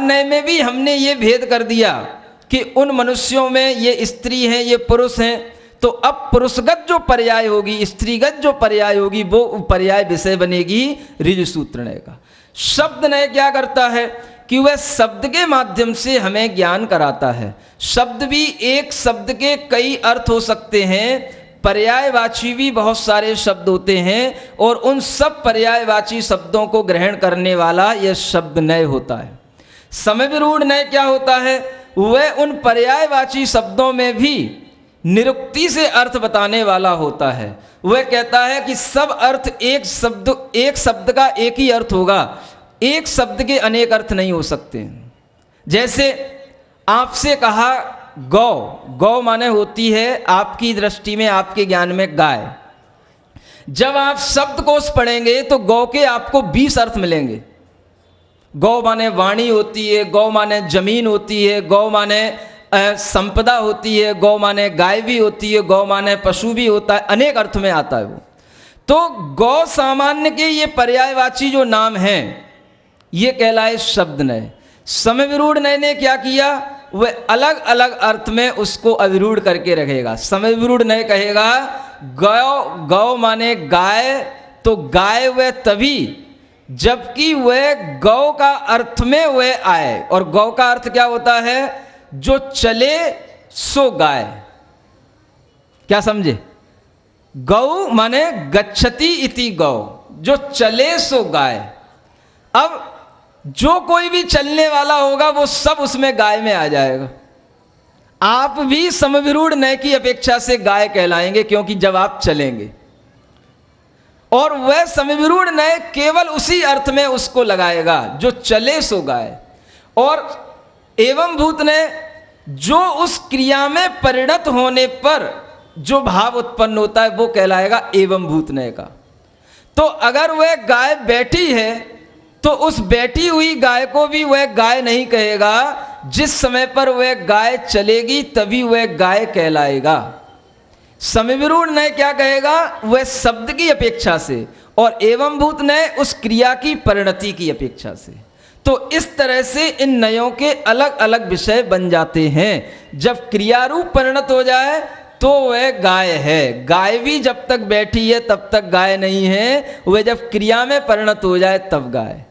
नय में भी हमने ये भेद कर दिया कि उन मनुष्यों में ये स्त्री हैं, ये पुरुष हैं, तो अब पुरुषगत जो पर्याय होगी, स्त्रीगत जो पर्याय होगी, वो पर्याय विषय बनेगी ऋजुसूत्र नय का। शब्द नय क्या करता है कि वह शब्द के माध्यम से हमें ज्ञान कराता है। शब्द भी, एक शब्द के कई अर्थ हो सकते हैं, पर्यायवाची भी बहुत सारे शब्द होते हैं, और उन सब पर्यायवाची शब्दों को ग्रहण करने वाला यह शब्द नय होता है। समय विरूढ़ नय क्या होता है? वह उन पर्यायवाची शब्दों में भी निरुक्ति से अर्थ बताने वाला होता है। वह कहता है कि सब अर्थ एक शब्द का एक ही अर्थ होगा, एक शब्द के अनेक अर्थ नहीं हो सकते। जैसे आपसे कहा गौ, गौ माने होती है आपकी दृष्टि में, आपके ज्ञान में गाय। जब आप शब्दकोश पढ़ेंगे तो गौ के आपको 20 अर्थ मिलेंगे। गौ माने वाणी होती है, गौ माने जमीन होती है, गौ माने संपदा होती है, गौ माने गाय भी होती है, गौ माने पशु भी होता है, अनेक अर्थ में आता है वो। तो गौ सामान्य के ये पर्यायवाची जो नाम हैं ये कहलाए शब्द नय। समय विरूढ़ नय ने क्या किया? वह अलग अलग अर्थ में उसको अविरूढ़ करके रखेगा। समय विरूढ़ नय कहेगा गौ, गौ माने गाय, तो गाय वह तभी जबकि वह गौ का अर्थ में वह आए। और गौ का अर्थ क्या होता है? जो चले सो गाय। क्या समझे? गौ माने गच्छति इति गौ, जो चले सो गाय। अब जो कोई भी चलने वाला होगा वो सब उसमें गाय में आ जाएगा। आप भी समविरूढ़ नय की अपेक्षा से गाय कहलाएंगे, क्योंकि जब आप चलेंगे। और वह समविरूढ़ नय केवल उसी अर्थ में उसको लगाएगा जो चले सो गाय। और एवं भूत नय जो उस क्रिया में परिणत होने पर जो भाव उत्पन्न होता है वो कहलाएगा एवं भूत नय का। तो अगर वह गाय बैठी है तो उस बैठी हुई गाय को भी वह गाय नहीं कहेगा, जिस समय पर वह गाय चलेगी तभी वह गाय कहलाएगा। समय विरूढ़ नय क्या कहेगा? वह शब्द की अपेक्षा से, और एवं भूत नय उस क्रिया की परिणति की अपेक्षा से। तो इस तरह से इन नयों के अलग अलग विषय बन जाते हैं। जब क्रियारूप परिणत हो जाए तो वह गाय है। गाय भी जब तक बैठी है तब तक गाय नहीं है, वह जब क्रिया में परिणत हो जाए तब गाय।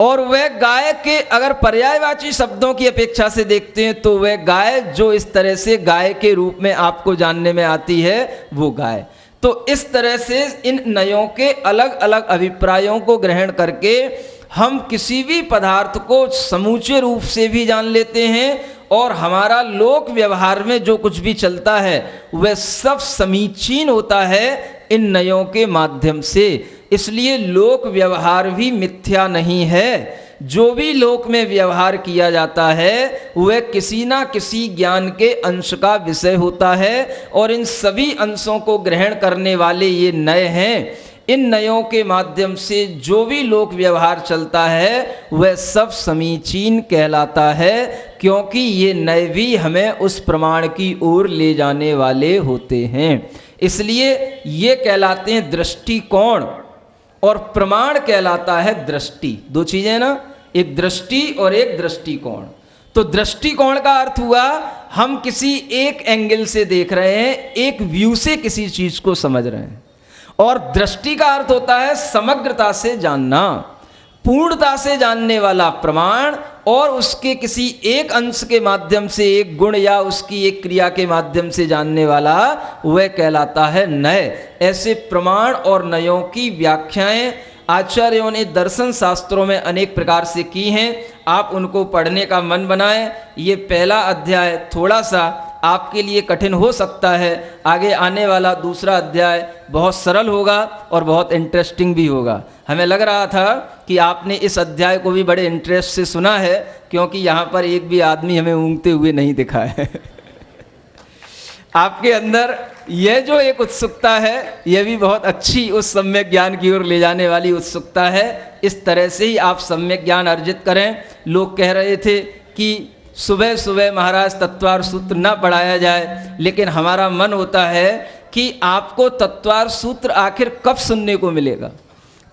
और वह गाय के अगर पर्यायवाची शब्दों की अपेक्षा से देखते हैं तो वह गाय जो इस तरह से गाय के रूप में आपको जानने में आती है वो गाय। तो इस तरह से इन नयों के अलग अलग अभिप्रायों को ग्रहण करके हम किसी भी पदार्थ को समूचे रूप से भी जान लेते हैं, और हमारा लोक व्यवहार में जो कुछ भी चलता है वह सब समीचीन होता है इन नयों के माध्यम से। इसलिए लोक व्यवहार भी मिथ्या नहीं है। जो भी लोक में व्यवहार किया जाता है वह किसी ना किसी ज्ञान के अंश का विषय होता है, और इन सभी अंशों को ग्रहण करने वाले ये नय हैं। इन नयों के माध्यम से जो भी लोक व्यवहार चलता है वह सब समीचीन कहलाता है, क्योंकि ये नय भी हमें उस प्रमाण की ओर ले जाने वाले होते हैं। इसलिए ये कहलाते हैं दृष्टिकोण, और प्रमाण कहलाता है दृष्टि। दो चीजें ना, एक दृष्टि और एक दृष्टिकोण। तो दृष्टिकोण का अर्थ हुआ हम किसी एक एंगल से देख रहे हैं, एक व्यू से किसी चीज को समझ रहे हैं। और दृष्टि का अर्थ होता है समग्रता से जानना, पूर्णता से जानने वाला प्रमाण, और उसके किसी एक अंश के माध्यम से, एक गुण या उसकी एक क्रिया के माध्यम से जानने वाला वह कहलाता है नय। ऐसे प्रमाण और नयों की व्याख्याएं आचार्यों ने दर्शन शास्त्रों में अनेक प्रकार से की हैं। आप उनको पढ़ने का मन बनाएं। ये पहला अध्याय थोड़ा सा आपके लिए कठिन हो सकता है, आगे आने वाला दूसरा अध्याय बहुत सरल होगा और बहुत इंटरेस्टिंग भी होगा। हमें लग रहा था कि आपने इस अध्याय को भी बड़े इंटरेस्ट से सुना है, क्योंकि यहाँ पर एक भी आदमी हमें ऊँगते हुए नहीं दिखा है। आपके अंदर यह जो एक उत्सुकता है यह भी बहुत अच्छी उस सम्यक ज्ञान की ओर ले जाने वाली उत्सुकता है। इस तरह से ही आप सम्यक ज्ञान अर्जित करें। लोग कह रहे थे कि सुबह सुबह महाराज तत्वार सूत्र ना पढ़ाया जाए, लेकिन हमारा मन होता है कि आपको तत्वार सूत्र आखिर कब सुनने को मिलेगा,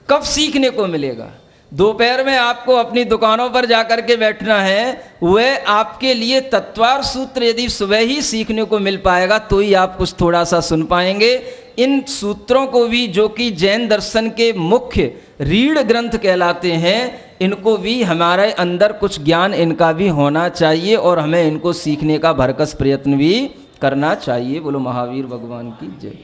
कब सीखने को मिलेगा। दोपहर में आपको अपनी दुकानों पर जाकर के बैठना है, वह आपके लिए तत्वार सूत्र यदि सुबह ही सीखने को मिल पाएगा तो ही आप कुछ थोड़ा सा सुन पाएंगे। इन सूत्रों को भी, जो कि जैन दर्शन के मुख्य रीढ़ ग्रंथ कहलाते हैं, इनको भी हमारे अंदर कुछ ज्ञान इनका भी होना चाहिए और हमें इनको सीखने का भरकस प्रयत्न भी करना चाहिए। बोलो महावीर भगवान की जय।